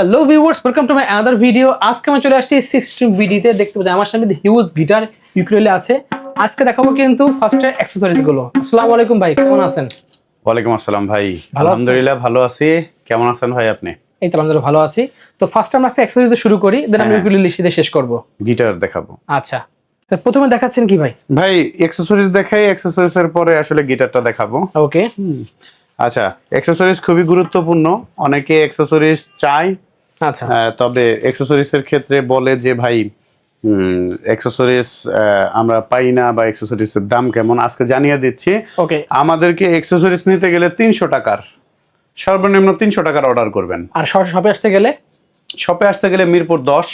Hello viewers, welcome to my another video. আজকে আমি চলে আসছি সিস্টেম বিডিতে। দেখতে পাচ্ছেন আমার সামনে হিউজ গিটার ইউকুলেলে আছে। আজকে দেখাবো কিন্তু ফার্স্টের অ্যাকসেসরিজ গুলো। আসসালামু আলাইকুম ভাই, কেমন আছেন? ওয়ালাইকুম আসসালাম ভাই, ভালো আছেন? আলহামদুলিল্লাহ ভালো আছি। কেমন আছেন ভাই আপনি? এই তো আলহামদুলিল্লাহ ভালো আছি। তো ফার্স্ট আমরা অ্যাকসেসরিজ দিয়ে শুরু করি, দেন আমি ইউকুলেলে দিয়ে শেষ করব। গিটার দেখাবো। আচ্ছা, তো প্রথমে দেখাচ্ছেন কি ভাই? ভাই অ্যাকসেসরিজ দেখাই, অ্যাকসেসরিজ এর পরে আসলে গিটারটা দেখাবো। ওকে। আচ্ছা, অ্যাকসেসরিজ খুবই গুরুত্বপূর্ণ। অনেকে অ্যাকসেসরিজ চায়, আচ্ছা তবে অ্যাকসেসরিজ এর ক্ষেত্রে বলে যে ভাই অ্যাকসেসরিজ আমরা পাই না, বা অ্যাকসেসরিজ এর দাম কেমন আজকে জানিয়ে দিচ্ছি। ওকে। আমাদেরকে অ্যাকসেসরিজ নিতে গেলে 300 টাকার, সর্বনিম্ন 300 টাকার অর্ডার করবেন। আর শপে আসতে গেলে? শপে আসতে গেলে মিরপুর 10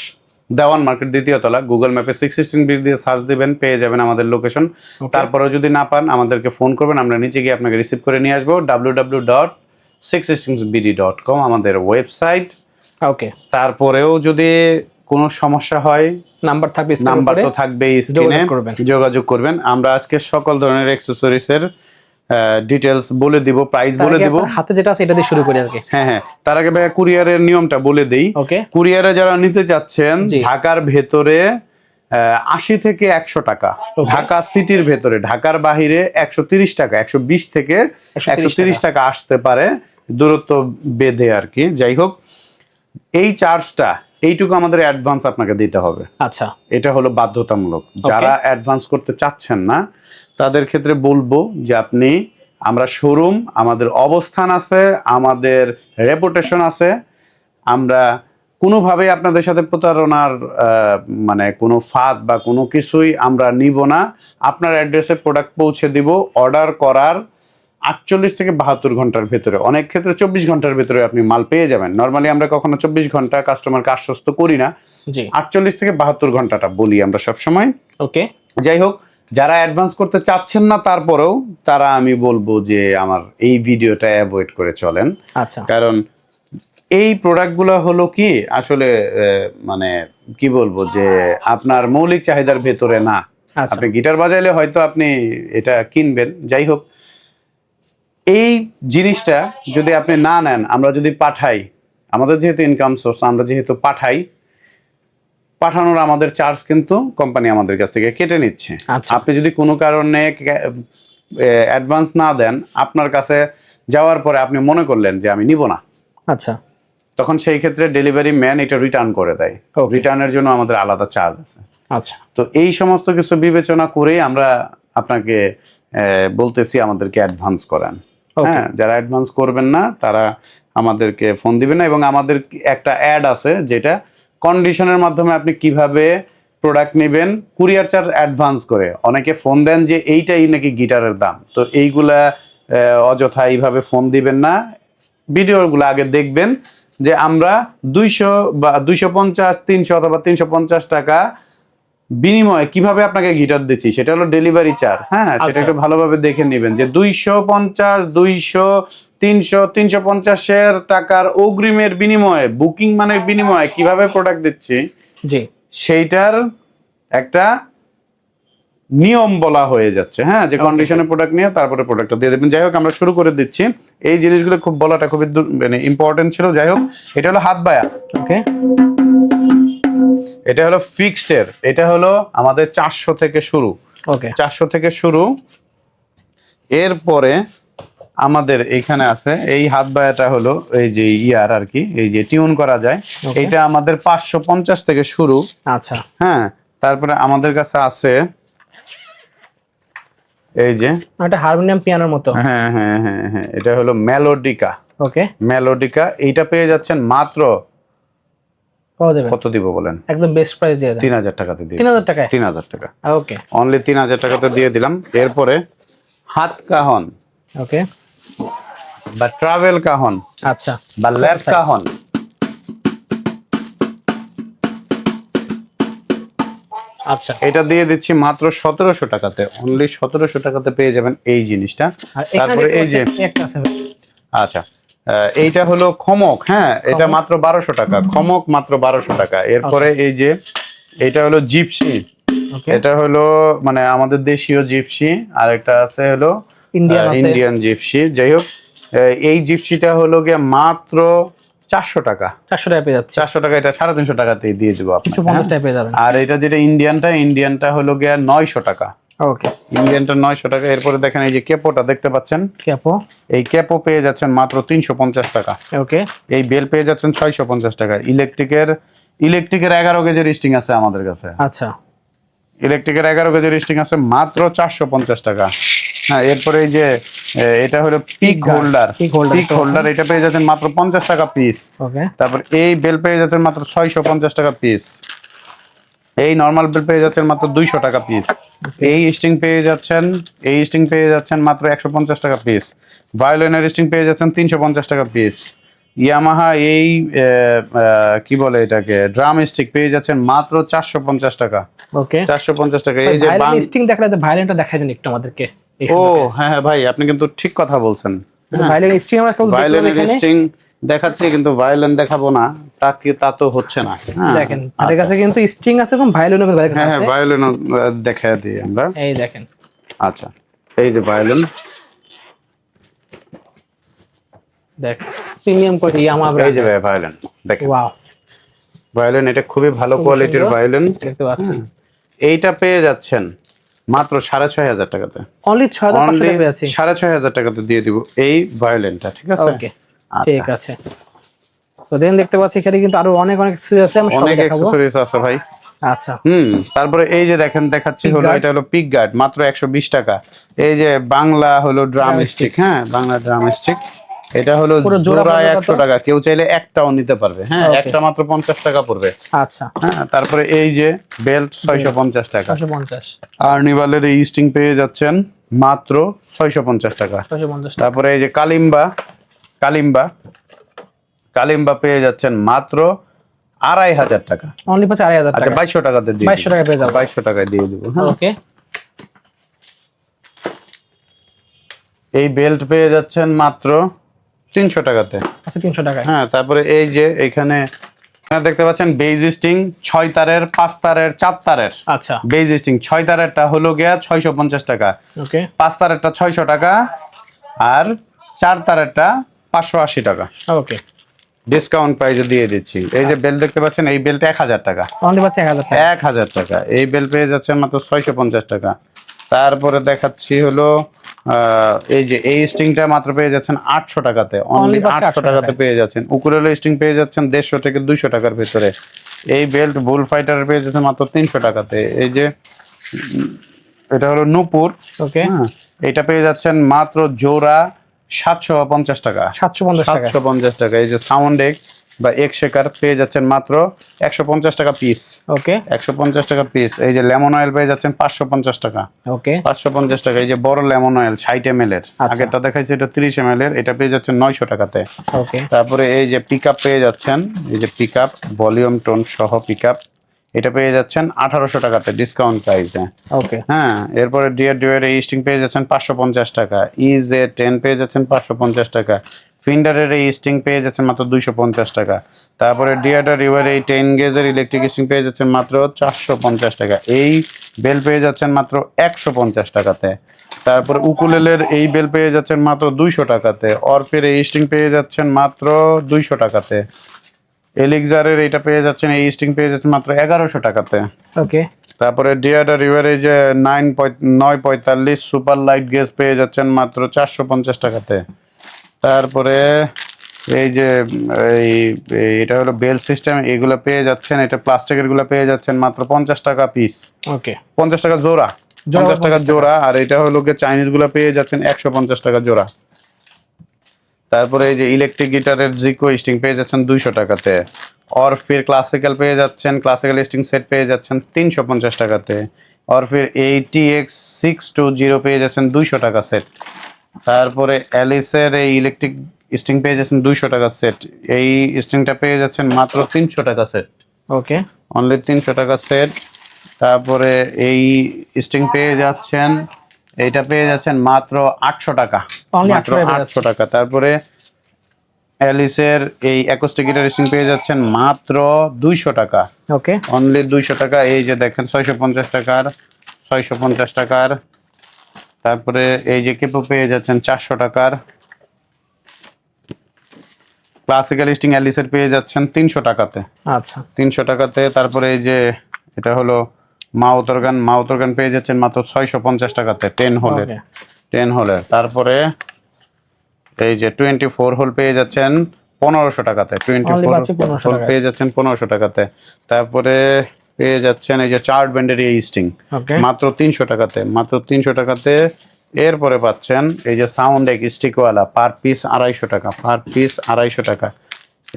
দেওয়ান মার্কেট, দ্বিতীয় তলা। গুগল ম্যাপে 616 বিট দিয়ে সার্চ দিবেন, পেয়ে যাবেন আমাদের লোকেশন। তারপরেও যদি না পান আমাদেরকে ফোন করবেন, আমরা নিচে গিয়ে আপনাকে রিসিভ করে নিয়ে আসবো। www.616bd.com আমাদের ওয়েবসাইট। ওকে। তারপরেও যদি কোনো সমস্যা হয়, নাম্বার থাকবে, নাম্বার তো থাকবেই স্ক্রিনে, যোগাযোগ করবেন। আমরা আজকে সকল ধরনের অ্যাকসেসরিজের ডিটেলস বলে দিব, প্রাইস বলে দিব। হাতে যেটা আছে এটা দিয়ে শুরু করি আর কি। হ্যাঁ, তার আগে ভাই কুরিয়ারের নিয়মটা বলে দেই। ওকে। কুরিয়ারে যারা নিতে চাচ্ছেন, ঢাকার ভেতরে 80 থেকে 100 টাকা, ঢাকা সিটির ভেতরে, ঢাকার বাহিরে 130 টাকা, 120 থেকে 130 টাকা আসতে পারে, দূরত্ব বেঁধে আর কি। যাই হোক, এই চার্জটা এইটুকু আমাদের অ্যাডভান্স আপনাকে দিতে হবে। আচ্ছা, এটা হলো বাধ্যতামূলক। যারা অ্যাডভান্স করতে চাচ্ছেন না তাদের ক্ষেত্রে বলবো যে আপনি, আমরা শোরুম, আমাদের অবস্থান আছে, আমাদের রেপুটেশন আছে, আমরা কোনোভাবেই আপনাদের সাথে প্রতারণার মানে কোনো ফাঁদ বা কোনো কিছুই আমরা নিব না। আপনার অ্যাড্রেসে প্রোডাক্ট পৌঁছে দিব অর্ডার করার 48 থেকে 72 ঘন্টার ভেতরে, অনেক ক্ষেত্রে 24 ঘন্টার ভেতরে আপনি মাল পেয়ে যাবেন। নর্মালি আমরা কখনো 24 ঘন্টা কাস্টমারকে আশ্বস্ত করি না, 48 থেকে 72 ঘন্টাটা বলি আমরা সবসময়। ওকে। যাই হোক, যারা অ্যাডভান্স করতে চাচ্ছেন না তারপরেও তারা, আমি বলবো যে আমার এই ভিডিওটা অ্যাভয়েড করে চলেন। আচ্ছা। কারণ এই প্রোডাক্টগুলো হলো কি আসলে মানে কি বলবো যে আপনার মৌলিক চাহিদার ভেতরে না। আপনি গিটার বাজাইলে হয়তো আপনি এটা কিনবেন। যাই হোক, এই জিনিসটা যদি আপনি না নেন, আমরা যদি পাঠাই, আমাদের যেহেতু ইনকাম সোর্স, আমরা যেহেতু পাঠাই, পাঠানোর আমাদের চার্জ কিন্তু কোম্পানি আমাদের কাছ থেকে কেটে নিচ্ছে। আপনি যদি কোনো কারণে অ্যাডভান্স না দেন, আপনার কাছে যাওয়ার পরে আপনি মনে করলেন যে আমি নিব না, আচ্ছা, তখন সেই ক্ষেত্রে ডেলিভারি ম্যান এটা রিটার্ন করে দেয়। রিটার্নের জন্য আমাদের আলাদা চার্জ আছে। আচ্ছা, তো এই সমস্ত কিছু বিবেচনা করেই আমরা আপনাকে বলতেছি আমাদেরকে অ্যাডভান্স করেন। হ্যাঁ, যারা অ্যাডভান্স করবেন না তারা আমাদেরকে ফোন দিবেন না। এবং আমাদের একটা অ্যাড আছে যেটা কন্ডিশনের মাধ্যমে আপনি কিভাবে প্রোডাক্ট নেবেন কুরিয়ার চার্জ অ্যাডভান্স করে। অনেকে ফোন দেন যে এইটাই নাকি গিটারের দাম, তো এইগুলা অযথা এইভাবে ফোন দিবেন না। ভিডিওগুলো আগে দেখবেন যে আমরা 200 বা 250, 300 অথবা 350 টাকা বিনিময়ে কিভাবে আপনাকে গিটার দিচ্ছি, সেটা হলো ডেলিভারি চার্জ। হ্যাঁ, সেটা একটু ভালোভাবে দেখে নেবেন যে 250, 200, 300, 350 টাকার অগ্রিমের বিনিময়ে, বুকিং মানের বিনিময়ে কিভাবে প্রোডাক্ট দিচ্ছি, জি, সেইটার একটা নিয়ম বলা হয়ে যাচ্ছে। হ্যাঁ, যে কন্ডিশনে প্রোডাক্ট নিয়ে তারপরে প্রোডাক্টটা দিয়ে দেবেন। যাই হোক, আমরা শুরু করে দিচ্ছি। এই জিনিসগুলো খুব বলাটা খুবই মানে ইম্পর্টেন্ট ছিল। যাই হোক, এটা হলো হাত বায়া। ওকে, এটা হলো ফিক্সড এর, এটা হলো আমাদের 400 থেকে শুরু। ওকে, 400 থেকে শুরু। এরপরে আমাদের এইখানে আছে এই হাত বায়াটা হলো এই যে ইয়ার আর কি, এই যে টিউন করা যায়, এটা আমাদের 550 থেকে শুরু। আচ্ছা, হ্যাঁ। তারপরে আমাদের কাছে আছে এই যে এটা হারমোনিয়াম পিয়ানোর মতো। হ্যাঁ হ্যাঁ হ্যাঁ হ্যাঁ, এটা হলো মেলোডিকা। ওকে, মেলোডিকা। এইটা পেয়ে যাচ্ছেন মাত্র কত দিব বলেন? একদম বেস্ট প্রাইস দিয়ে দেন। 3000 টাকাতে দিয়ে। 3000 টাকায়? 3000 টাকা। ওকে, অনলি 3000 টাকাতে দিয়ে দিলাম। এরপরে হাত কাহন, ওকে, বা ট্রাভেল কাহন, আচ্ছা, বা ল্যাপ কাহন, আচ্ছা, এটা দিয়ে দিচ্ছি মাত্র 1700 টাকাতে। অনলি 1700 টাকাতে পেয়ে যাবেন এই জিনিসটা। তারপরে এই যে একটা আছে, আচ্ছা, এইটা হলো খমক। হ্যাঁ, এটা মাত্র 1200 টাকা। খমক মাত্র 1200 টাকা। এরপরে এই যে এটা হলো জিপসি, এটা হলো মানে আমাদের দেশীয় জিপসি। আর একটা আছে হলো ইন্ডিয়ান জিপসি। যাই হোক, এই জিপসিটা হলো গিয়ে মাত্র 400 টাকা। 400 টাকা পেয়ে যাচ্ছে। 400 টাকা, এটা 350 টাকাতেই দিয়ে দিব আপনাকে। 350 টাকা পেয়ে যাবেন। আর এটা যেটা ইন্ডিয়ানটা হলো গিয়া 900 টাকা। ওকে, ইন্ডিয়ানটা 900 টাকা। এরপরে দেখেন এই যে কেপোটা দেখতে পাচ্ছেন, ক্যাপো। এই ক্যাপও পেয়ে যাচ্ছেন মাত্র 350 টাকা। ওকে, এই বেল পেয়ে যাচ্ছেন 650 টাকা। ইলেকট্রিকের 11 কেজির স্টিং আছে আমাদের কাছে। আচ্ছা, ইলেকট্রিকের 11 কেজির স্টিং আছে মাত্র 450 টাকা। হ্যাঁ, এরপরে এই যে এটা হলো পিক হোল্ডার। পিক হোল্ডার এটা পেয়ে যাচ্ছেন মাত্র 50 টাকা পিস। ওকে, তারপর এই বেল পেয়ে যাচ্ছেন মাত্র 650 টাকা পিস। এই নরমাল বেল পেয়ে যাচ্ছেন মাত্র 200 টাকা পিস। এই স্টিং পেয়ে যাচ্ছেন মাত্র 150 টাকা পিস। ভায়োলিনের স্টিং পেয়ে যাচ্ছেন 350 টাকা পিস। ইয়ামাহা এই কি বলে এটাকে, ড্রাম স্টিক পেয়ে যাচ্ছেন মাত্র 450 টাকা। ওকে, 450 টাকা। এই যে ভায়োলিন স্টিং দেখালে, ভায়োলিনটা দেখাই দেন একটু আমাদেরকে। ও হ্যাঁ হ্যাঁ ভাই, আপনি কিন্তু ঠিক কথা বলছেন। ভায়োলিন স্টিং আমরা কেবল দেখলাম ভায়োলিনের এখানে। স্টিং দেখাচ্ছি, কিন্তু ভায়োলিন দেখাবো না, তা তো হচ্ছে না। হ্যাঁ, দেখেন আমাদের কাছে কিন্তু স্ট্রিং আছে এবং ভায়োলিনও কিন্তু হ্যাঁ আছে। ভায়োলিন দেখা দিই আমরা। এই দেখেন, আচ্ছা, এই যে ভায়োলিন, দেখ প্রিমিয়াম কোয়ালিটি ইয়ামাহা এই যে ভায়োলিন দেখেন। ওয়াও, ভায়োলিন এটা খুবই ভালো কোয়ালিটির ভায়োলিন দেখতে পাচ্ছেন। এইটা পেয়ে যাচ্ছেন মাত্র 6500 টাকাতে। অনলি 6500 টাকা পেয়ে যাচ্ছি। 6500 টাকাতে দিয়ে দিব এই ভায়োলিনটা, ঠিক আছে? ওকে, ঠিক আছে। তো দেন দেখতে পাচ্ছি এখানে কিন্তু আরো অনেক কিছু আছে, আমরা সব অনেক দেখাবো। অ্যাকসেসরিজ আছে ভাই। আচ্ছা, তারপরে এই যে দেখাচ্ছি হলো, এটা হলো পিক গার্ড মাত্র 120 টাকা। এই যে বাংলা হলো ড্রাম স্টিক, হ্যাঁ বাংলা ড্রাম স্টিক, এটা হলো জোড়া 100 টাকা। কেউ চাইলে একটাও নিতে পারবে। হ্যাঁ, একটা মাত্র 50 টাকা পড়বে। আচ্ছা, হ্যাঁ, তারপরে এই যে বেল্ট 650 টাকা। 650। আর্নিভালের এই স্টিং পেয়ে যাচ্ছেন মাত্র 650 টাকা। 650। তারপরে এই যে কালিম্বা পেয়ে যাচ্ছেন মাত্র 2500 টাকা। অনলি 2500 আচ্ছা, টাকা। 2200 টাকাতে দিয়ে 2200 টাকা পেয়ে যাবেন। 2200 টাকায় দিয়ে দিব। ওকে, এই বেল্ট পেয়ে যাচ্ছেন মাত্র 300 টাকাতে। আচ্ছা, 300 টাকায়। হ্যাঁ, তারপরে এই যে এখানে দেখতে পাচ্ছেন বেজ স্টিং 6 তারের, 5 তারের, 4 তারের। আচ্ছা, বেজ স্টিং 6 তারেরটা হলো গিয়া 650 টাকা, ওকে, 5 তারেরটা 600 টাকা, আর 4 তারেরটা 580 টাকা। ওকে, ডিসকাউন্ট প্রাইসে দিয়ে দিচ্ছি। এই যে বেল্ট দেখতে পাচ্ছেন, এই বেল্ট 1000 টাকা। অনলি 1000 টাকা। 1000 টাকা। এই বেল্ট পেয়ে যাচ্ছেন মাত্র 650 টাকা। তারপরে দেখাচ্ছি হলো এই যে এই স্টিংটা মাত্র পেয়ে যাচ্ছেন 800 টাকাতে। অনলি 800 টাকাতে পেয়ে যাচ্ছেন। উকুলেলে স্টিং পেয়ে যাচ্ছেন 150 থেকে 200 টাকার ভিতরে। এই বেল্ট বুল ফাইটার পেয়ে যাচ্ছেন মাত্র 300 টাকাতে। এই যে এটা হলো নূপুর, ওকে, এটা পেয়ে যাচ্ছেন মাত্র জোড়া 750 টাকা। 750 টাকা। 750 টাকা। এই যে সাউন্ড এগ বা এগ শেকার পেয়ে যাচ্ছেন মাত্র 150 টাকা পিস। ওকে, 150 টাকা পিস। এই যে লেমন অয়েল পেয়ে যাচ্ছেন 550 টাকা। ওকে, 550 টাকা। এই যে বড় লেমন অয়েল 60 ml এর, আগেরটা দেখাইছি এটা 30 ml এর, এটা পেয়ে যাচ্ছেন 900 টাকাতে। ওকে, তারপরে এই যে পিকআপ পেয়ে যাচ্ছেন, এই যে পিকআপ ভলিউম টোন সহ পিকআপ, এটা পেয়ে যাচ্ছেন 1800 টাকাতে ডিসকাউন্ট প্রাইসে। ওকে, হ্যাঁ, এরপরে ডিয়ার এই স্টিং পেয়ে যাচ্ছেন 550 টাকা। ইজে 10 পেয়ে যাচ্ছেন 550 টাকা। ফিন্ডারের এই স্টিং পেয়ে যাচ্ছেন মাত্র 250 টাকা। তারপরে ডিয়ার এই 10 গেজের ইলেকট্রিক স্টিং পেয়ে যাচ্ছেন মাত্র 450 টাকা। এই বেল পেয়ে যাচ্ছেন মাত্র 150 টাকাতে। তারপরে উকুলেলের এই বেল পেয়ে যাচ্ছেন মাত্র 200 টাকাতে। অরফের এই স্টিং পেয়ে যাচ্ছেন মাত্র 200 টাকাতে। এলিক্সারের এটা পেয়ে যাচ্ছেন, এই স্টিং পেয়ে যাচ্ছেন মাত্র 1100 টাকাতে। ওকে, তারপরে ডিয়াডা রিভার এই যে 945 সুপার লাইট গেজ পেয়ে যাচ্ছেন মাত্র 450 টাকাতে। তারপরে এই যে এটা হলো বেল সিস্টেম, এগুলো পেয়ে যাচ্ছেন, এটা প্লাস্টিকের গুলো পেয়ে যাচ্ছেন মাত্র 50 টাকা পিস। ওকে, 50 টাকা জোড়া, 50 টাকা জোড়া। আর এটা হলো চাইনিজ গুলো পেয়ে যাচ্ছেন 150 টাকা জোড়া। তারপরে এই যে ইলেকট্রিক গিটারের জিকো স্টিং পেয়ে যাচ্ছেন 200 টাকাতে। অরফির ক্লাসিক্যাল পেয়ে যাচ্ছেন, ক্লাসিক্যাল স্টিং সেট পেয়ে যাচ্ছেন 350 টাকাতে। অরফির ATX 620 পেয়ে যাচ্ছেন 200 টাকা সেট। তারপরে অ্যালিসের এই ইলেকট্রিক স্টিং পেয়ে যাচ্ছেন 200 টাকা সেট। এই স্টিংটা পেয়ে যাচ্ছেন মাত্র 300 টাকা সেট। ওকে, অনলি 300 টাকা সেট। তারপরে এই স্টিং পেয়ে যাচ্ছেন, এইটা পেয়ে যাচ্ছেন মাত্র 800 টাকা। মাত্র 800 টাকা। তারপরে অ্যালিসের এই অ্যাকোস্টিক গিটার স্ট্রিং পেয়ে যাচ্ছেন মাত্র 200 টাকা। ওকে, অনলি 200 টাকা। এই যে দেখেন 650 টাকার, 650 টাকার। তারপরে এই যে কেপো পেয়ে যাচ্ছেন 400 টাকার। ক্লাসিক্যাল স্ট্রিং অ্যালিসের পেয়ে যাচ্ছেন 300 টাকাতে। আচ্ছা 300 টাকাতে। তারপরে এই যে এটা হলো মাউথ অর্গান পেয়ে যাচ্ছেন মাত্র 650 টাকাতে 10 হোলের। ওকে 10 হোলের। তারপরে এই যে 24 হোল পেয়ে যাচ্ছেন 1500 টাকাতে। অনলি 24 পাচ্ছি 1500 হোল টাকায়। পেয়ে যাচ্ছেন 1500 টাকাতে। তারপরে পেয়ে যাচ্ছেন এই যে চার্ট ব্যান্ডের এই স্ট্রিং ওকে মাত্র 300 টাকাতে। মাত্র 300 টাকাতে। এরপরে পাচ্ছেন এই যে সাউন্ড এক স্টিকওয়ালা পার পিস 250 টাকা। পার পিস 250 টাকা।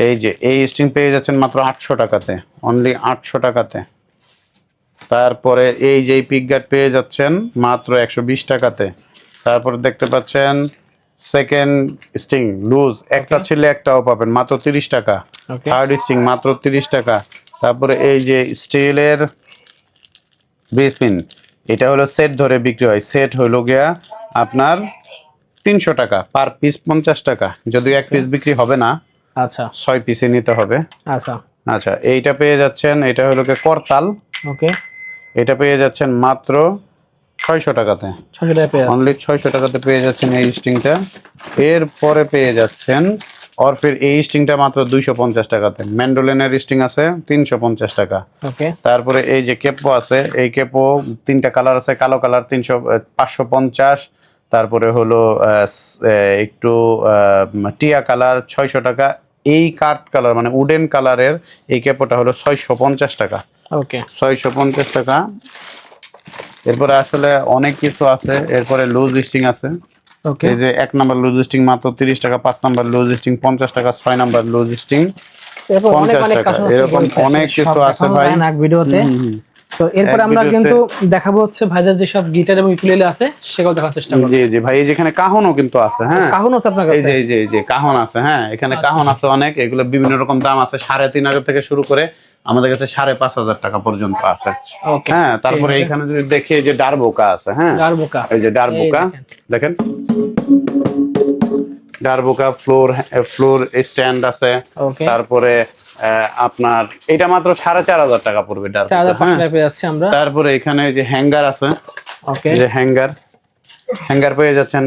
এই যে এই স্ট্রিং পেয়ে যাচ্ছেন মাত্র 800 টাকাতে। অনলি 800 টাকাতে। তারপরে এই যে পিক গার্ড পেয়ে যাচ্ছেন মাত্র 120 টাকাতে। তারপরে দেখতে পাচ্ছেন সেকেন্ড স্ট্রিং লুজ, একটা ছেলে একটাও পাবেন মাত্র 30 টাকা। ওকে থার্ড স্ট্রিং মাত্র 30 টাকা। তারপরে এই যে স্টিলের ব্রিজপিন, এটা হলো সেট ধরে বিক্রি হয়। সেট হলো গিয়া আপনার 300 টাকা, পার পিস 50 টাকা। যদিও এক পিস বিক্রি হবে না, আচ্ছা 6 পিসে নিতে হবে। আচ্ছা আচ্ছা এইটা পেয়ে যাচ্ছেন, এটা হলো গিয়ে করতাল, ওকে এটা পেয়ে যাচ্ছেন মাত্র 600 টাকাতে। 600 টাকা পেয়ে যাচ্ছে। অনলি 600 টাকাতে পেয়ে যাচ্ছেন এই স্ট্রিংটা। এরপরে পেয়ে যাচ্ছেন অরফের এই স্ট্রিংটা মাত্র 250 টাকাতে। ম্যান্ডোলিনের স্ট্রিং আছে 350 টাকা। ওকে তারপরে এই যে কেপো আছে, এই কেপো 3টা কালার আছে, কালো কালার 550। তারপরে হলো একটু টিয়া কালার 600 টাকা। এই কাঠ কালার মানে উডেন কালারের এই কেপোটা হলো 650 টাকা। ওকে 650 টাকা। এরপরে আসলে অনেক কিছু আছে। এরপরে লুজ স্ট্রিং আছে। ওকে এই যে 1 নাম্বার লুজ স্ট্রিং মাত্র 30 টাকা, 5 নাম্বার লুজ স্ট্রিং 50 টাকা, 6 নাম্বার লুজ স্ট্রিং এরপর অনেক 50 অনেক টাকা। কাস্টমার এরকম অনেক কিছু আছে ভাই এক ভিডিওতে। তো এরপর এক আমরা ভিডিওতে। কিন্তু দেখাবো হচ্ছে ভাইদের যেসব গিটার এবং ইউকুলেলে আছে সেগুলো দেখার চেষ্টা করব। জি জি ভাই, এই যেখানে কাহনও কিন্তু আছে। হ্যাঁ কাহুন আছে আপনার এই কাছে? যে এই যে কাহন আছে। হ্যাঁ এখানে কাহন আছে অনেক। এগুলো বিভিন্ন রকম দাম আছে, 3,500 থেকে শুরু করে আমাদের কাছে 5,500 টাকা পর্যন্ত আছে। ওকে হ্যাঁ তারপরে এইখানে যদি দেখি এই যে ডারবোকা আছে। হ্যাঁ ডারবোকা, এই যে ডারবোকা দেখেন, ডারবোকা ফ্লোর স্ট্যান্ড আছে। ওকে তারপরে আপনার এটা মাত্র 4,500 টাকা পড়বে ডারবোকা। 4500 টাকা পেয়ে যাচ্ছে আমরা। তারপরে এখানে এই যে হ্যাঙ্গার আছে, ওকে এই যে হ্যাঙ্গার পেয়ে যাচ্ছেন।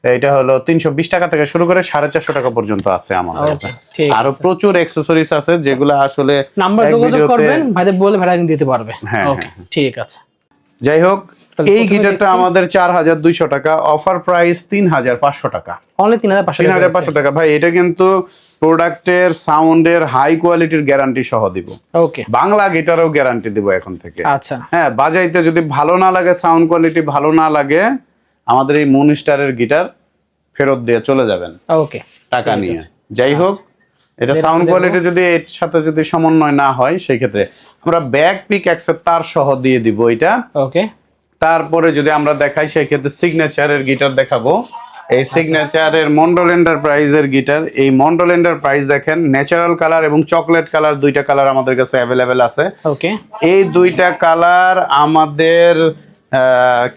এটা হলো 320 টাকা থেকে শুরু করে 450 টাকা পর্যন্ত আছে আমাদের কাছে। ঠিক আরো প্রচুর অ্যাকসেসরিজ আছে যেগুলো আসলে নাম্বার এক যোগাযোগ ভিডিওতে- করবেন, ভাইদের বলে ভাড়া কিন্তু দিতে পারবে। হ্যাঁ, ওকে ঠিক আছে। যাই হোক, তাহলে এই প্রথমে গিটারটা দেখছি। আমাদের 4,200 টাকা, অফার প্রাইস 3,500 টাকা। অনলি 3500 টাকা। 3,500 টাকা ভাই। এটা কিন্তু প্রোডাক্টের সাউন্ডের হাই কোয়ালিটির গ্যারান্টি সহ দিব। ওকে বাংলা গিটারও গ্যারান্টি দিব এখন থেকে। আচ্ছা হ্যাঁ বাজাইতে যদি ভালো না লাগে, সাউন্ড কোয়ালিটি ভালো না লাগে, আমাদের এই মুনস্টারের গিটার ফেরত দিয়ে চলে যাবেন ওকে টাকা ঠিক নিয়ে। আছে। যাই হোক, এটা এরপর সাউন্ড দেখবো। কোয়ালিটি যদি এর সাথে যদি সমন্বয় না হয়, সেই ক্ষেত্রে আমরা ব্যাক পিক অ্যাকসেপ্ট তার সহ দিয়ে দিব এটা। ওকে তারপরে যদি আমরা দেখাই সেই ক্ষেত্রে সিগনেচারের গিটার দেখাবো। এই আচ্ছা। সিগনেচারের মন্ডল এন্টারপ্রাইজের গিটার। এই মন্ডল এন্টারপ্রাইজ দেখেন, ন্যাচারাল কালার এবং চকলেট কালার, দুইটা কালার আমাদের কাছে অ্যাভেলেবেল আছে। ওকে এই দুইটা কালার আমাদের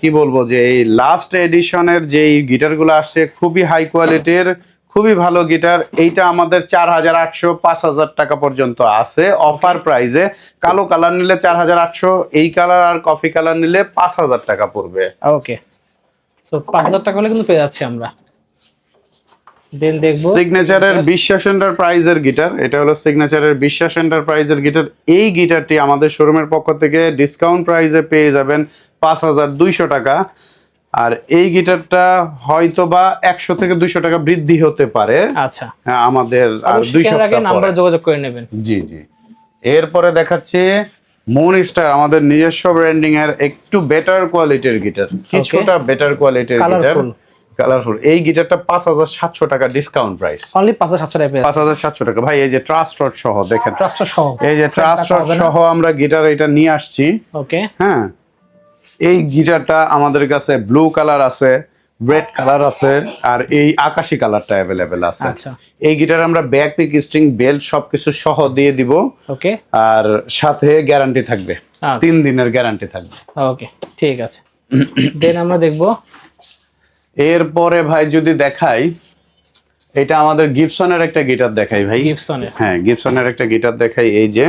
কি বলবো যে এই লাস্ট এডিশনের যেই গিটারগুলো আসছে খুবই হাই কোয়ালিটির, খুবই ভালো গিটার। এইটা আমাদের 4,800 5,000 টাকা পর্যন্ত আছে অফার প্রাইসে। কালো কালার নিলে 4,800, এই কালার আর কফি কালার নিলে 5,000 টাকা পড়বে। ওকে সো 5000 টাকা হলে কিন্তু পেয়ে যাচ্ছি আমরা। দেন দেখবো সিগনেচারের বিশ্বাস এন্টারপ্রাইজের গিটার। এটা হলো সিগনেচারের বিশ্বাস এন্টারপ্রাইজের গিটার। এই গিটারটি আমাদের শোরুমের পক্ষ থেকে ডিসকাউন্ট প্রাইসে পেয়ে যাবেন 5,200 টাকা। আর এই গিটারটা হয়তোবা 100 থেকে 200 টাকা বৃদ্ধি হতে পারে আচ্ছা আমাদের আর 2 অবশ্যই আগে সপ্তাহ নাম্বার পরে। যোগাযোগ করে নেবেন। জি জি। এরপরে দেখাচ্ছি মুনস্টার, আমাদের নিজস্ব ব্র্যান্ডিং এর একটু বেটার কোয়ালিটির গিটার, কিছুটা বেটার কোয়ালিটির গিটার, কালারফুল কালারফুল। এই গিটারটা 5,700 টাকা ডিসকাউন্ট প্রাইস। অনলি 5700 টাকা পেয়ে যাচ্ছি। 5,700 টাকা ভাই। এই যে ট্রাস্ট রড সহ দেখেন, ট্রাস্টার সহ এই যে ট্রাস্ট রড সহ আমরা গিটার এটা নিয়ে আসছি। ওকে হ্যাঁ এই গিটারটা আমাদের কাছে ব্লু কালার আছে, রেড কালার আছে, আর এই আকাশি কালারটা অ্যাভেলেবেল আছে। আচ্ছা এই গিটার আমরা ব্যাক পিক স্ট্রিং বেল্ট সবকিছু সহ দিয়ে দিব। ওকে আর সাথে গ্যারান্টি থাকবে, আচ্ছা। 3 দিনের গ্যারান্টি থাকবে। ওকে ঠিক আছে। দেন আমরা দেখবো এরপরে ভাই যদি দেখাই, এটা আমাদের গিবসনের একটা গিটার দেখাই ভাই। গিবসনের। হ্যাঁ গিবসনের একটা গিটার দেখাই। এই যে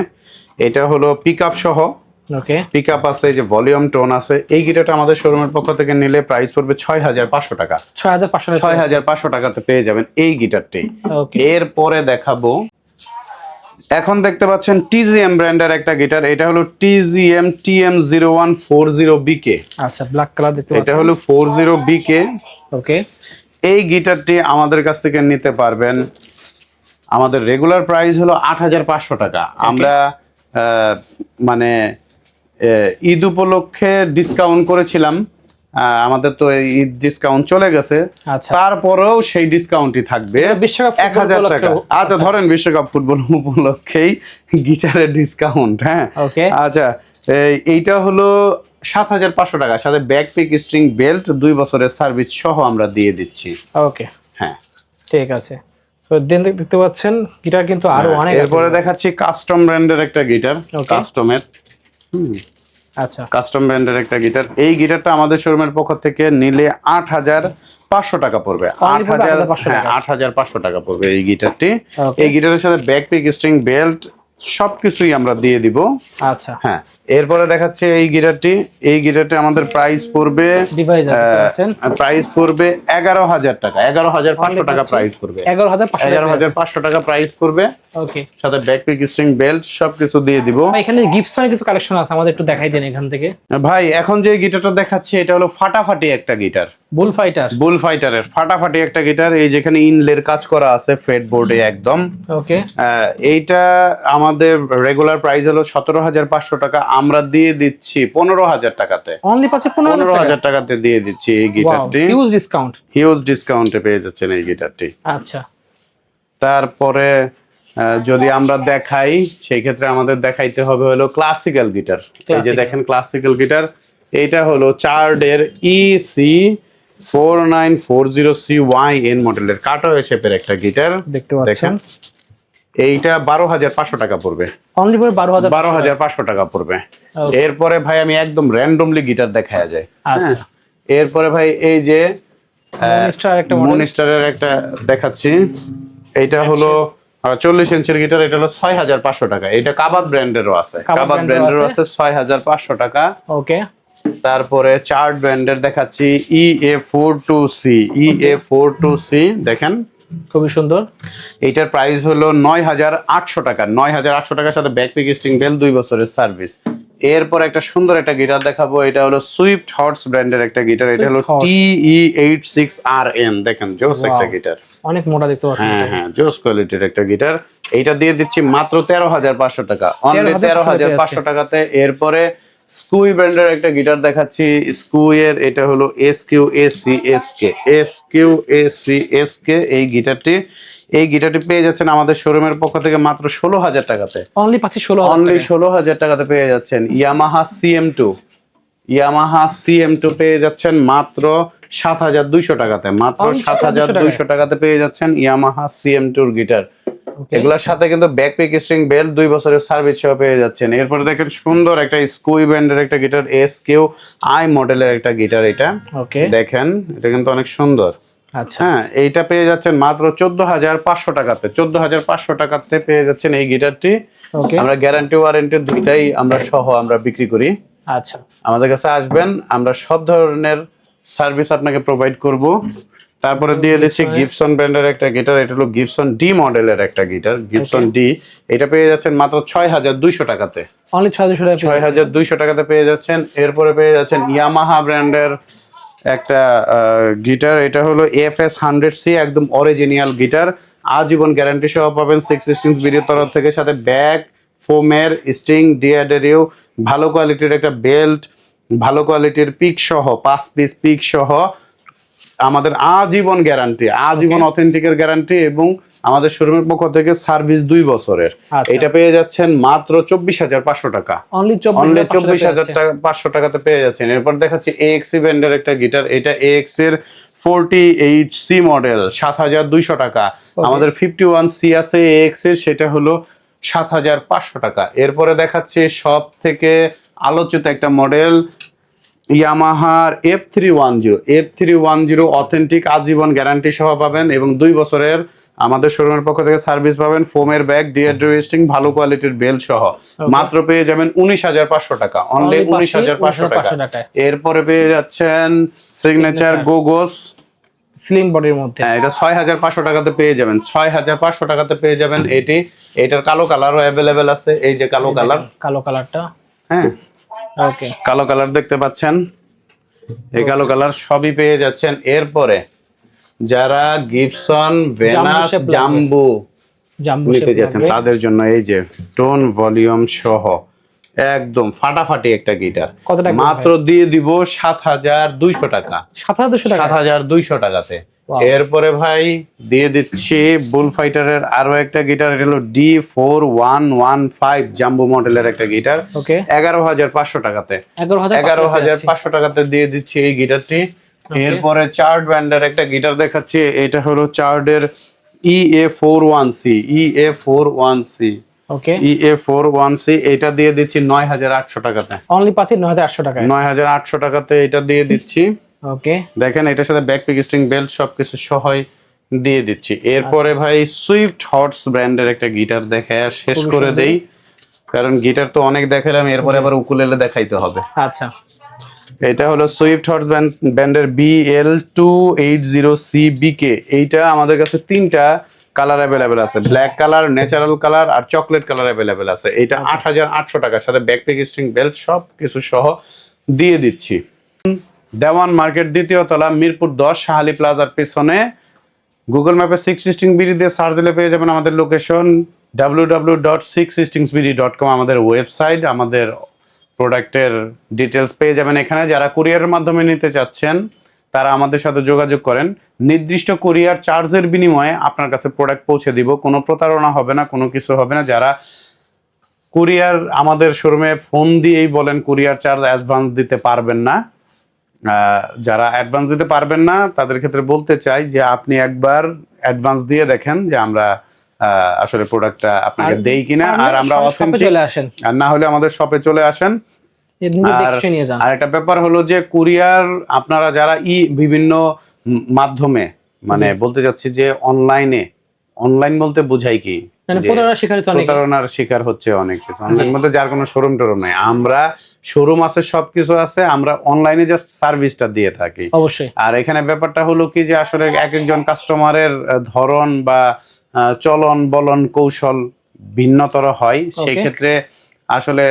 এটা হলো পিকআপ সহ, ওকে, পিকআপ আছে, এই যে ভলিউম টোন আছে। এই গিটারটা আমাদের শোরুমের পক্ষ থেকে নিলে প্রাইস পড়বে 6500 টাকা। 6500 6500 টাকাতে পেয়ে যাবেন এই গিটারটি। ওকে, এরপরে দেখাবো, এখন দেখতে পাচ্ছেন টিজিএম ব্র্যান্ডের একটা গিটার। এটা হলো টিজিএম TM0140BK। আচ্ছা, ব্ল্যাক কালার দেখতে এটা হলো 40BK। ওকে, এই গিটারটি আমাদের কাছ থেকে নিতে পারবেন। আমাদের রেগুলার প্রাইস হলো 8500 টাকা। আমরা মানে ঈদ উপলক্ষে ডিসকাউন্ট করেছিলাম। আমাদের তো এই ঈদ ডিসকাউন্ট চলে গেছে, আচ্ছা, তারপরেও সেই ডিসকাউন্টই থাকবে বিশ্বকাপ 1000 টাকা। আচ্ছা ধরেন বিশ্বকাপ ফুটবল উপলক্ষেই গিটারের ডিসকাউন্ট। হ্যাঁ, ওকে, আচ্ছা এইটা হলো 7500 টাকা, সাথে ব্যাক পিক স্ট্রিং বেল্ট 2 বছরের সার্ভিস সহ আমরা দিয়ে দিচ্ছি। ওকে, হ্যাঁ, ঠিক আছে। তো দেন দেখতে পাচ্ছেন গিটার কিন্তু আরো অনেক আছে। এরপরে দেখাচ্ছি কাস্টম ব্র্যান্ডের একটা গিটার। কাস্টমের আচ্ছা, কাস্টম ব্র্যান্ডের একটা গিটার। এই গিটারটা আমাদের শোরুমের পক্ষ থেকে নিলে 8500 টাকা পড়বে। 8500 টাকা পড়বে এই গিটারটি। এই গিটারের সাথে ব্যাক পিক স্ট্রিং বেল্ট সবকিছুই আমরা দিয়ে দিব। আচ্ছা, হ্যাঁ, এরপরে দেখাচ্ছে এই গিটারটি। এই গিটারটি আমাদের প্রাইস পড়বে, ডিভাইস আছে, প্রাইস পড়বে 11000 টাকা। 11500 টাকা প্রাইস পড়বে। 11500 টাকা প্রাইস পড়বে। ওকে, সাথে ব্যাক পিক স্ট্রিং বেল্ট সবকিছু দিয়ে দিব। এখানে গিফটসের কিছু কালেকশন আছে, আমাদের একটু দেখাই দেন এখান থেকে। ভাই এখন যে গিটারটা দেখাচ্ছি এটা হলো ফাটাফাটি একটা গিটার। বুল ফাইটার, বুল ফাইটারের ফাটাফাটি একটা গিটার। এই যেখানে ইনলের কাজ করা আছে ফ্রেট বোর্ডে একদম। ওকে, এইটা আমাদের রেগুলার প্রাইস হলো 17500 টাকা, আমরা দিয়ে দিচ্ছি 15000 টাকাতে। অনলি পাচ্ছে 15000 টাকাতে দিয়ে দিচ্ছি এই গিটারটি। হিউজ ডিসকাউন্ট, হিউজ ডিসকাউন্টে পেয়ে যাচ্ছেন এই গিটারটি। আচ্ছা, তারপরে যদি আমরা দেখাই সেই ক্ষেত্রে আমাদের দেখাইতে হবে হলো ক্লাসিক্যাল গিটার। এই যে দেখেন ক্লাসিক্যাল গিটার, এইটা হলো চার্ডের EC4940CYN মডেলের কাটওয়ে শেপের একটা গিটার দেখতে পাচ্ছেন। এইটা 12500 টাকা পড়বে। অনলি পড়বে 12500 টাকা পড়বে। এরপরে ভাই আমি একদম র্যান্ডমলি গিটার দেখায়া যায়। আচ্ছা, এরপরে ভাই এই যে মনিস্টার মনিস্টারের একটা দেখাচ্ছি। এইটা হলো 40 ইঞ্চির গিটার। এটা হলো 6500 টাকা। এটা কাবাত ব্র্যান্ডেরও আছে, কাবাত ব্র্যান্ডেরও আছে 6500 টাকা। ওকে, তারপরে চার্ট ব্র্যান্ডের দেখাচ্ছি EA42C দেখেন, খুবই সুন্দর। এইটার প্রাইস হলো 9800 টাকা। 9800 টাকার সাথে ব্যাক পিক স্ট্রিং বেল 2 বছরের সার্ভিস। এরপর একটা সুন্দর একটা গিটার দেখাবো। এটা হলো সুইফট হর্স ব্র্যান্ডের একটা গিটার। এটা হলো TE86RN। দেখেন জোস একটা গিটার, অনেক মোটা দেখতে পাচ্ছেন। হ্যাঁ হ্যাঁ, জোস কোয়ালিটির একটা গিটার। এইটা দিয়ে দিচ্ছি মাত্র 13500 টাকা, অনলি 13500 টাকাতে। এরপরে স্কুই ব্র্যান্ডের একটা গিটার দেখাচ্ছি। স্কুইয়ের এটা হলো SQACSK। এই গিটারটি পেয়ে যাচ্ছেন আমাদের শোরুমের পক্ষ থেকে মাত্র 16000 টাকাতে। অনলি পাচ্ছি 16000 টাকাতে পেয়ে যাচ্ছেন। ইয়ামাহা CM2 পেয়ে যাচ্ছেন মাত্র 7200 টাকাতে। মাত্র 7200 টাকাতে পেয়ে যাচ্ছেন ইয়ামাহা CM2 গিটার। এগুলোর সাথে কিন্তু ব্যাক পিক স্ট্রিং বেল্ট 2 বছরের সার্ভিস সহ পেয়ে যাচ্ছেন। এরপরে দেখেন সুন্দর একটা স্কুই ব্র্যান্ডের একটা গিটার, SQI মডেলের একটা গিটার। এটা দেখেন, এটা কিন্তু অনেক সুন্দর। আচ্ছা, হ্যাঁ, এইটা পেয়ে যাচ্ছেন মাত্র 14500 টাকাতে। 14500 টাকাতে পেয়ে যাচ্ছেন এই গিটারটি। আমরা গ্যারান্টি ওয়ারেন্টি দুইটাই আমরা সহ আমরা বিক্রি করি। আচ্ছা, আমাদের কাছে আসবেন, আমরা সব ধরনের সার্ভিস আপনাকে প্রোভাইড করব। তারপরে দিয়ে দিচ্ছি গিবসন ব্র্যান্ডের একটা গিটার। এটা হলো গিবসন ডি মডেলের একটা গিটার, গিবসন ডি। এটা পেয়ে যাচ্ছেন মাত্র 6200 টাকাতে। অনলি 6200 টাকাতে পেয়ে যাচ্ছেন। এরপরে পেয়ে যাচ্ছেন ইয়ামাহা ব্র্যান্ডের একটা গিটার। এটা হলো FS100C, একদম অরিজিনাল গিটার। আজীবন গ্যারান্টি সহ পাবেন 6 বিডির তরফ থেকে, সাথে ব্যাক ফোমের স্ট্রিং ডিআডারিও, ভালো কোয়ালিটির একটা বেল্ট, ভালো কোয়ালিটির পিক সহ 5 পিস পিক সহ আমাদের আজীবন গ্যারান্টি, আজীবন অথেন্টিকের গ্যারান্টি, এবং আমাদের শোরুমের পক্ষ থেকে সার্ভিস 2 বছরের। এটা পেয়ে যাচ্ছেন মাত্র 24500 টাকা। অনলি 24500 টাকাতে পেয়ে যাচ্ছেন। এরপর দেখাচ্ছি AXC ব্র্যান্ডের একটা গিটার। এটা AX এর 48C মডেল, 7200 টাকা। আমাদের 51C আছে AX এর, সেটা হলো 7500 টাকা। এরপরে দেখাচ্ছি সব থেকে আলোচিত একটা মডেল, ইয়ামাহার F310 অথেন্টিক, আজীবন গ্যারান্টি সহ পাবেন এবং 2 বছরের আমাদের শোরুমের পক্ষ থেকে সার্ভিস পাবেন, ফোমের ব্যাগ, ডিহাইড্রেটিং, ভালো কোয়ালিটির বেল সহ মাত্র পেয়ে যাবেন 19,500 টাকা, অনলি 19,500 টাকা। এরপরে পেয়ে যাচ্ছেন সিগনেচার গোগোস স্লিম বডির মধ্যে, হ্যাঁ এটা 6,500 টাকাতে পেয়ে যাবেন, 6,500 টাকাতে পেয়ে যাবেন এটি। এটার কালো কালারও অ্যাভেলেবেল আছে, এই যে কালো কালার, কালো কালারটা, হ্যাঁ ওকে কালো কালার দেখতে পাচ্ছেন, এই কালো কালার সবই পেয়ে যাচ্ছেন। এরপরে যারা গিবসন ভেনাস জাম্বু নিতে যাচ্ছেন তাদের জন্য এই যে টোন ভলিউম সহ একদম ফাটাফাটি একটা গিটার, মাত্র দিয়ে দিব 7,200 টাকা, 7,200 টাকাতে। এরপরে ভাই দিয়ে দিচ্ছি বুল ফাইটারের আরো একটা গিটার, এটা হলো D4115 জাম্বো মডেলের একটা গিটার, 11,500 টাকাতে, 11,500 টাকাতে দিয়ে দিচ্ছি এই গিটারটি। এরপরে চার্ড ব্যান্ডের একটা গিটার দেখাচ্ছি, এটা হলো চার্ডের EA41C, EA41C, ওকে EA41C, এটা দিয়ে দিচ্ছি 9,800 টাকাতে, অনলি পাচ্ছি 9,800 টাকায়, 9,800 টাকাতে এটা দিয়ে দিচ্ছি। ওকে দেখেন এটার সাথে ব্যাক পিক স্ট্রিং বেল্ট সবকিছু সহই দিয়ে দিচ্ছি। এরপরে ভাই সুইফট হর্স ব্র্যান্ডের একটা গিটার দেখায় শেষ করে দেই, কারণ গিটার তো অনেক দেখালাম, এরপরে আবার উকুলেলে দেখাইতে হবে। আচ্ছা, এটা হলো সুইফট হর্স ব্র্যান্ডের BL280CBK, এইটা আমাদের কাছে 3টা কালার অ্যাভেলেবেল আছে, ব্ল্যাক কালার, ন্যাচারাল কালার আর চকলেট কালার অ্যাভেলেবেল আছে। এটা 8,800 টাকার সাথে ব্যাক পিক স্ট্রিং বেল্ট সব কিছু সহ দিয়ে দিচ্ছি। দেওয়ান মার্কেট, দ্বিতীয় তলা, মিরপুর 10, শাহালি প্লাজার পিছনে। গুগল ম্যাপে 6stingsBD দিয়ে সার্চ দিলে পেয়ে যাবেন আমাদের লোকেশন, www.6stingsbd.com আমাদের ওয়েবসাইট, আমাদের প্রোডাক্টের ডিটেলস পেয়ে যাবেন এখানে। যারা কুরিয়ারের মাধ্যমে নিতে চাচ্ছেন তারা আমাদের সাথে যোগাযোগ করেন, নির্দিষ্ট কুরিয়ার চার্জের বিনিময়ে আপনার কাছে প্রোডাক্ট পৌঁছে দিব, কোনো প্রতারণা হবে না, কোনো কিছু হবে না। যারা কুরিয়ার আমাদের শোরুমে ফোন দিয়েই বলেন কুরিয়ার চার্জ অ্যাডভান্স দিতে পারবেন না, যারা অ্যাডভান্স দিতে পারবেন না তাদের ক্ষেত্রে বলতে চাই যে আপনি একবার অ্যাডভান্স দিয়ে দেখেন যে আমরা আসলে প্রোডাক্টটা আপনাকে দেই কিনা, আর আমরা অথেন্টিক, আর না হলে আমাদের শপে চলে আসেন। আর একটা ব্যাপার হলো যে কুরিয়ার আপনারা যারা বিভিন্ন মাধ্যমে, মানে বলতে চাচ্ছি যে অনলাইন বলতে বোঝাই কি, প্রতারণার শিকার হচ্ছে অনেক কিছু অনলাইন মধ্যে, যার কোনো শোরুম টোরুম নাই। আমরা শোরুম আছে, সবকিছু আছে, আমরা অনলাইনে জাস্ট সার্ভিসটা দিয়ে থাকি অবশ্যই। আর এখানে ব্যাপারটা হলো কি যে আসলে এক একজন কাস্টমারের ধরন বা চলন বলন কৌশল ভিন্নতর হয়, সেই ক্ষেত্রে আসলে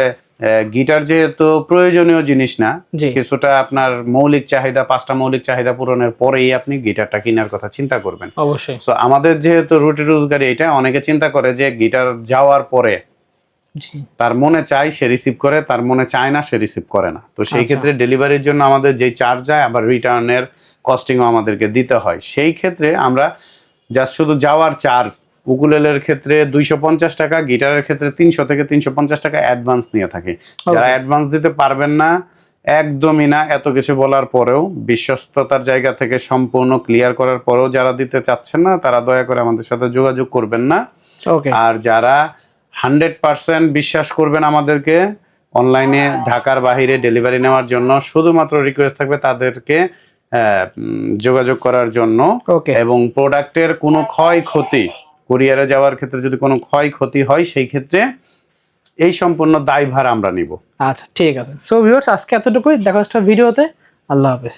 গিটার যেহেতু প্রয়োজনীয় জিনিস না, কিছুটা আপনার মৌলিক চাহিদা, 5টা মৌলিক চাহিদা পূরণের পরেই আপনি গিটারটা কেনার কথা চিন্তা করবেন। অবশ্যই। সো আমাদের যেহেতু রুটি রোজগারি, এটা অনেকে চিন্তা করে যে গিটার যাওয়ার পরে তার মনে চায় সে রিসিভ করে, তার মনে চায় না সে রিসিভ করে না। তো সেই ক্ষেত্রে ডেলিভারির জন্য আমাদের যেই চার্জ যায়, আবার রিটার্নের কস্টিংও আমাদেরকে দিতে হয়। সেই ক্ষেত্রে আমরা জাস্ট শুধু যাওয়ার চার্জ, উকুলেলের ক্ষেত্রে 250 টাকা, গিটারের ক্ষেত্রে 300 থেকে 350 টাকা অ্যাডভান্স নিয়ে থাকি। যারা অ্যাডভান্স দিতে পারবেন না, একদমই না, এত কিছু বলার পরেও, বিশ্বস্ততার জায়গা থেকে সম্পূর্ণ ক্লিয়ার করার পরেও যারা দিতে চাচ্ছেন না, তারা দয়া করে আমাদের সাথে যোগাযোগ করবেন না। আর যারা 100% বিশ্বাস করবেন আমাদেরকে অনলাইনে ঢাকার বাহিরে ডেলিভারি নেওয়ার জন্য, শুধুমাত্র রিকোয়েস্ট থাকবে তাদেরকে যোগাযোগ করার জন্য। এবং প্রোডাক্টের কোনো ক্ষয়ক্ষতি, কুরিয়ারে যাওয়ার ক্ষেত্রে যদি কোনো ক্ষয়ক্ষতি হয়, সেই ক্ষেত্রে এই সম্পূর্ণ দায়ভার আমরা নিব। আচ্ছা, ঠিক আছে। সো ভিউয়ার্স, আজকে এতটুকুই, দেখা হচ্ছে ভিডিওতে। আল্লাহ হাফেজ।